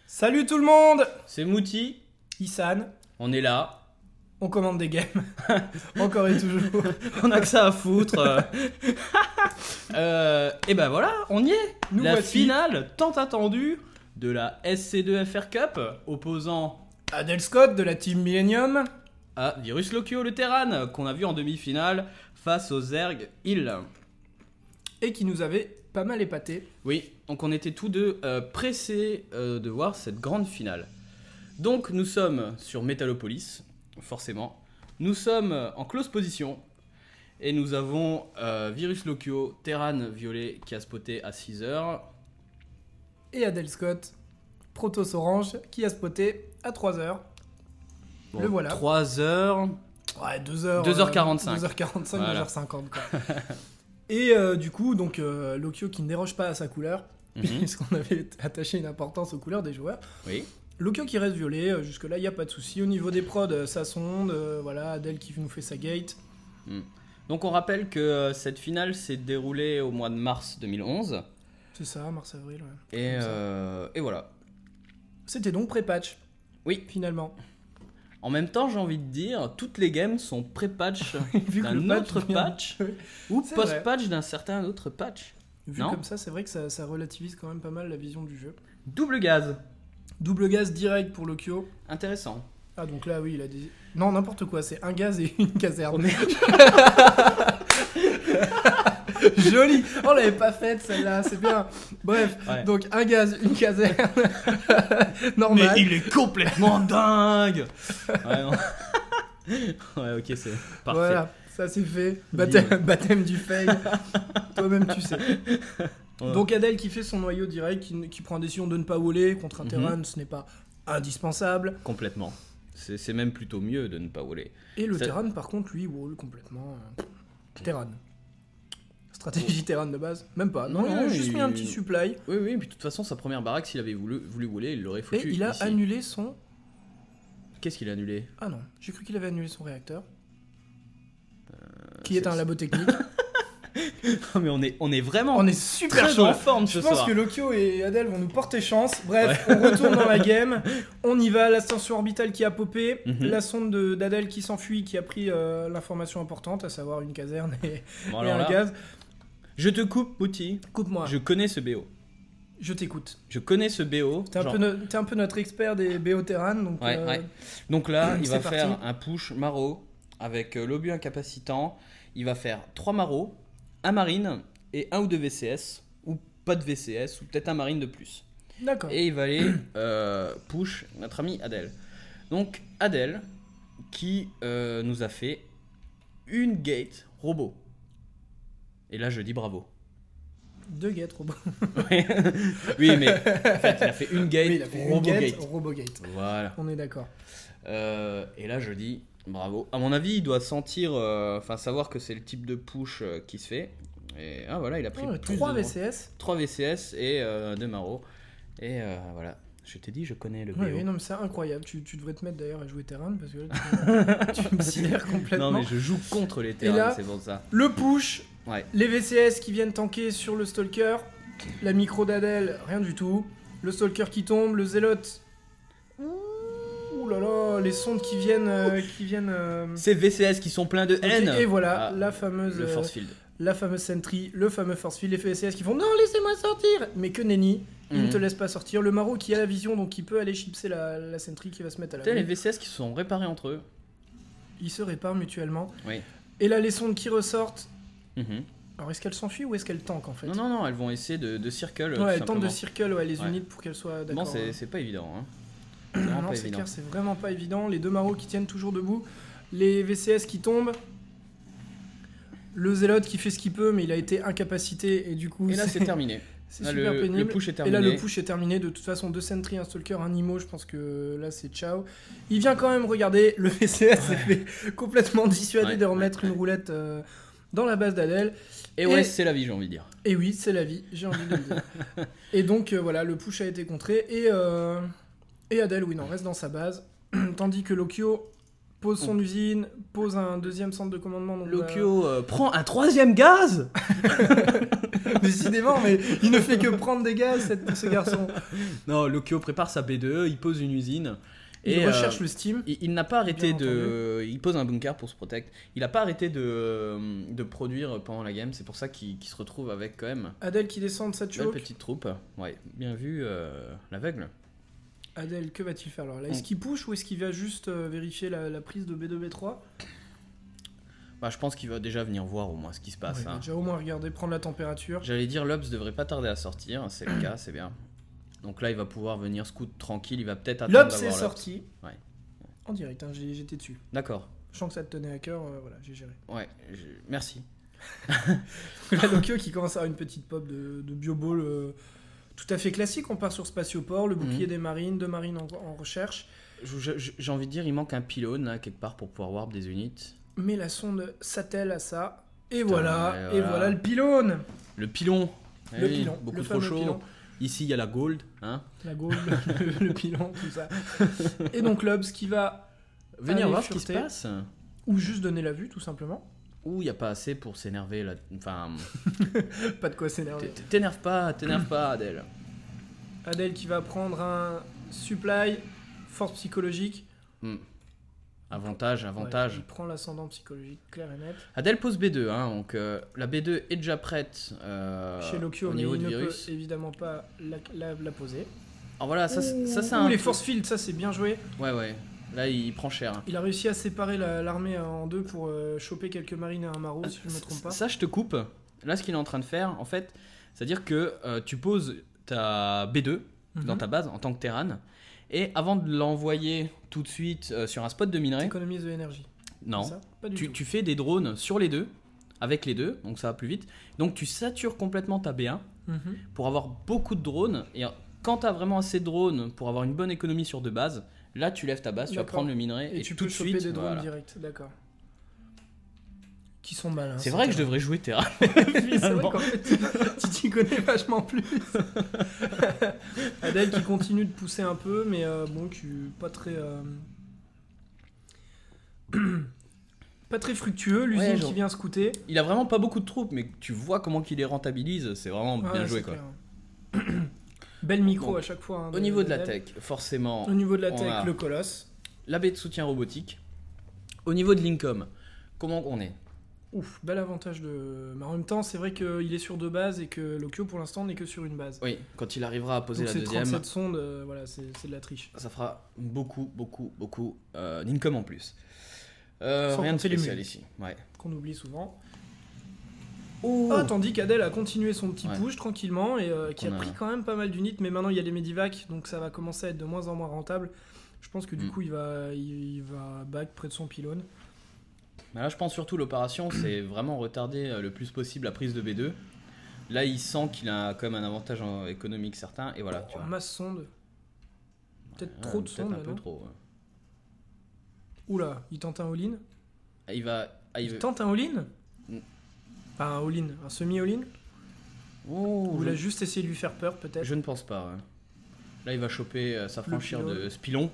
Salut tout le monde. C'est Mouti, Issan, on est là, on commande des games. Encore et toujours. on a que ça à foutre. Et ben voilà, on y est. Nous la voici. finale tant attendue de la SC2 FR Cup opposant Adel Scott de la team Millennium. à Virus Lokio le Terran qu'on a vu en demi-finale face aux Zerg Hill. Et qui nous avait pas mal épaté. Oui, donc on était tous deux pressés de voir cette grande finale. Donc nous sommes sur Metalopolis, forcément. Nous sommes en close position. Et nous avons Virus Lokio, Terran Violet qui a spoté à 6h. Et Adel Scott, Protoss Orange, qui a spoté à 3h. Bon, Le voilà. 3h. Ouais, 2h. 2h45. 2h45, Voilà. 2h50 quoi. Et du coup, donc Lokio qui ne déroge pas à sa couleur, puisqu'on avait attaché une importance aux couleurs des joueurs. Oui. Lokio qui reste violet, jusque-là, il n'y a pas de souci. Au niveau des prods, ça sonde. Voilà, Adel qui nous fait sa gate. Donc on rappelle que cette finale s'est déroulée au mois de mars 2011. C'est ça, mars-avril. Ouais. Et voilà. C'était donc pré-patch, Oui. finalement. En même temps, j'ai envie de dire, toutes les games sont pré-patch Vu que le d'un patch autre vient- patch Ouais. ou C'est post-patch d'un certain autre patch. Vu Non. comme ça, c'est vrai que ça relativise quand même pas mal la vision du jeu. Double gaz. Double gaz direct pour Lokio. Intéressant. Ah, donc là, oui, il a des... Non, n'importe quoi, c'est un gaz et une caserne. Oh, mais- Joli. On l'avait pas faite celle-là, c'est bien. Bref, Ouais. donc un gaz, une caserne. Normal. Mais il est complètement dingue. Ouais, non. Ouais, ok, c'est parfait. Voilà, ça c'est fait. Baptême du fail. Toi-même tu sais. Ouais. Donc Adel qui fait son noyau direct, qui prend la décision de ne pas voler contre un Mhm. Terran, ce n'est pas indispensable. Complètement. C'est même plutôt mieux de ne pas voler. Et le Ça- Terran par contre lui wall complètement. Terran. Stratégie Terran de base, même pas. Non, il a juste mis un petit supply. Oui, oui, puis de toute façon, sa première baraque, s'il avait voulu voler, il l'aurait Et foutu. il a ici. annulé son... Qu'est-ce qu'il a annulé? Ah non, j'ai cru qu'il avait annulé son réacteur. Qui c'est- est un labo technique. Non, mais on est vraiment On est super très chaud. en forme Je ce pense soir. que Lokio et Adel vont nous porter chance. Bref, on retourne dans la game. On y va. L'ascension orbitale qui a popé. Mhm. La sonde d'Adel qui s'enfuit, qui a pris l'information importante, à savoir une caserne et, Bon, et alors un là, gaz. je te coupe, Mouti. Coupe-moi. Je connais ce BO. Je t'écoute. Je connais ce BO. T'es un, genre- t'es un peu notre expert des BO Terran. Donc, Ouais, ouais. Donc là, il C'est va parti. faire un push maro avec l'obus incapacitant. Il va faire 3 maros, un marine et un ou deux VCS. Ou pas de VCS, ou peut-être un marine de plus. D'accord. Et il va aller push notre ami Adel. Donc Adel qui nous a fait une gate robot. Et là je dis bravo. Deux gates robots. Ouais. Oui mais en fait il a fait une gate, Oui, il a fait une robot gate, gate. Robogate. Voilà. On est d'accord. Et là je dis bravo. À mon avis il doit sentir, enfin savoir que c'est le type de push qui se fait. Et ah voilà il a pris plus 3 de VCS. 3 VCS et 2 maros. Et voilà. Je t'ai dit je connais le BO. Oui, non, mais c'est incroyable. Tu devrais te mettre d'ailleurs à jouer Terran parce que là, tu me sidères complètement. Non mais je joue contre les terrains, là- c'est pour ça. Le push, Ouais. les VCS qui viennent tanker sur le Stalker, la micro d'Adel, rien du tout. Le Stalker qui tombe, le Zélote. Ouh là là, les sondes qui viennent. Ces VCS qui sont pleins de Ok, haine. et voilà, Ah, la fameuse, le force field. la fameuse Sentry, le fameux Force Field, les VCS qui font non, laissez-moi sortir, mais que nenni, il ne Mhm. te laisse pas sortir. Le Maro qui a la vision, donc il peut aller chipser la Sentry qui va se mettre à Tu sais, les la VCS qui se sont réparés entre eux. Ils se réparent mutuellement. Oui. Et là, les sondes qui ressortent. Mhm. Alors, est-ce qu'elles s'enfuient ou est-ce qu'elles tankent en fait? Non, non, non, elles vont essayer de circle. Ouais, elles tout tentent de simplement. circle les Ouais. unités pour qu'elles soient Bon, d'accord. c'est pas évident. Hein. C'est vraiment Non, pas c'est évident. clair, c'est vraiment pas évident. Les deux Maros qui tiennent toujours debout. Les VCS qui tombent. Le Zélote qui fait ce qu'il peut, mais il a été incapacité et du coup. Et là, c'est terminé. C'est Là, super pénible. le push est Et terminé. là, le push est terminé. De toute façon, deux Sentry, un Stalker, un Nemo. Je pense que là, c'est ciao. Il vient quand même regarder. Le VCS s'est fait complètement dissuader Ouais, de remettre une roulette dans la base d'Adel. Et ouais, c'est la vie, j'ai envie de dire. Et oui, c'est la vie, j'ai envie de le dire. Et donc, voilà, le push a été contré. Et Adel, oui, non, reste dans sa base. Tandis que Lokio pose son usine, pose un deuxième centre de commandement. Donc Lokio prend un 3e gaz. Décidément, mais il ne fait que prendre des gaz, ce garçon. Non, Lokio prépare sa B2, il pose une usine. Il recherche le steam. Il n'a pas arrêté Bien de... Il pose un bunker pour se protéger. Il n'a pas arrêté de produire pendant la game. C'est pour ça qu'il se retrouve avec quand même Adèle qui descend de sa une choke. petite troupe. Ouais, bien vu l'aveugle. Adèle, que va-t-il faire alors là? Est-ce qu'il push ou est-ce qu'il va juste vérifier la prise de B2, B3? Bah, je pense qu'il va déjà venir voir au moins ce qui se passe. Ouais, il va déjà au moins regarder, prendre la température. J'allais dire l'Obs devrait pas tarder à sortir. C'est le cas, c'est bien. Donc là, il va pouvoir venir scout tranquille. Il va peut-être attendre L'Obs d'avoir est sorti. Ouais. En direct, hein, j'étais dessus. D'accord. Je sens que ça te tenait à cœur, voilà, j'ai géré. Ouais, merci. La Lokio qui commence à avoir une petite pop de bioball tout à fait classique. On part sur Spatioport, le bouclier des marines, 2 marines en recherche. J'ai envie de dire, il manque un pylône là, quelque part pour pouvoir warp des unités. Mais la sonde s'attelle à ça. Et Putain, voilà, et et voilà le pylône. Le pilon. Le pilon, beaucoup le trop fameux chaud. pilon. Ici, il y a la gold. Hein. La gold, le pilon, tout ça. Et donc l'Obs qui va venir aller voir ce qui se fureter. passe. Ou juste donner la vue, tout simplement. Ou il n'y a pas assez pour s'énerver. Là. Enfin, Pas de quoi s'énerver. t'énerve pas, Adèle. Adèle qui va prendre un supply, force psychologique. Avantage. Ouais, il prend l'ascendant psychologique, clair et net. Adèle pose B2, hein, donc la B2 est déjà prête Chez Lokio, au mais niveau il du ne virus. peut évidemment pas la poser. Alors voilà, ça c'est Ouh, un les peu- force fields, ça c'est bien joué. Ouais, là il prend cher. Hein. Il a réussi à séparer l'armée en deux pour choper quelques marines et un maraud, si je ne me trompe pas. Ça, je te coupe. Là, ce qu'il est en train de faire, en fait, c'est-à-dire que tu poses ta B2 dans ta base en tant que Terran, et avant de l'envoyer tout de suite sur un spot de minerai, Économise de l'énergie. non, Ça pas du tout. tu fais des drones sur les deux, avec les deux, donc ça va plus vite. Donc tu satures complètement ta B1 Mhm. pour avoir beaucoup de drones, et quand tu as vraiment assez de drones pour avoir une bonne économie sur deux bases, là tu lèves ta base, tu vas D'accord. prendre le minerai, Et et tu tout peux de choper suite, des drones voilà. directs, d'accord. Qui sont malins. C'est vrai que je devrais jouer Terran. C'est vrai qu'en fait, tu t'y connais vachement plus. Adèle qui continue de pousser un peu, mais bon, qui pas très... pas très fructueux, l'usine Ouais, qui genre- vient scouter. Il a vraiment pas beaucoup de troupes, mais tu vois comment qu'il les rentabilise, c'est vraiment bien Ouais, joué c'est quoi. clair. Belle micro Donc, à chaque fois. Hein, Au niveau de la d'Adèle. tech, forcément, Au niveau de la on tech, a le colosse. la baie de soutien robotique. Au niveau de l'Incom, comment on est? Ouf, bel avantage de... Mais en même temps, c'est vrai qu'il est sur 2 bases et que Lokio, pour l'instant, n'est que sur une base. Oui, quand il arrivera à poser Donc la c'est deuxième, 37 sondes, voilà, c'est de la triche. ça fera beaucoup d'Incom en plus. Sans Rien de compter les spécial mules. ici. Ouais. Qu'on oublie souvent. Oh, Ah, tandis qu'Adèle a continué son petit Ouais. push tranquillement et qui a On a- pris quand même pas mal d'unités, mais maintenant il y a les Medivac, donc ça va commencer à être de moins en moins rentable. Je pense que du coup il va back près de son pylône. Mais là, je pense surtout l'opération, c'est vraiment retarder le plus possible la prise de B2. Là, il sent qu'il a quand même un avantage économique certain, et voilà. Tu vois. Masse sonde. Peut-être Ouais, trop de peut-être sondes un là, peu non trop. Ouais. Oula, il tente un all-in. Il va. Il tente un all-in Mm. Pas un all-in, un semi-all-in. Oh, Ou il a juste essayé de lui faire peur peut-être. je ne pense pas. Ouais. Là, il va choper s'affranchir pylône. de ce pilon.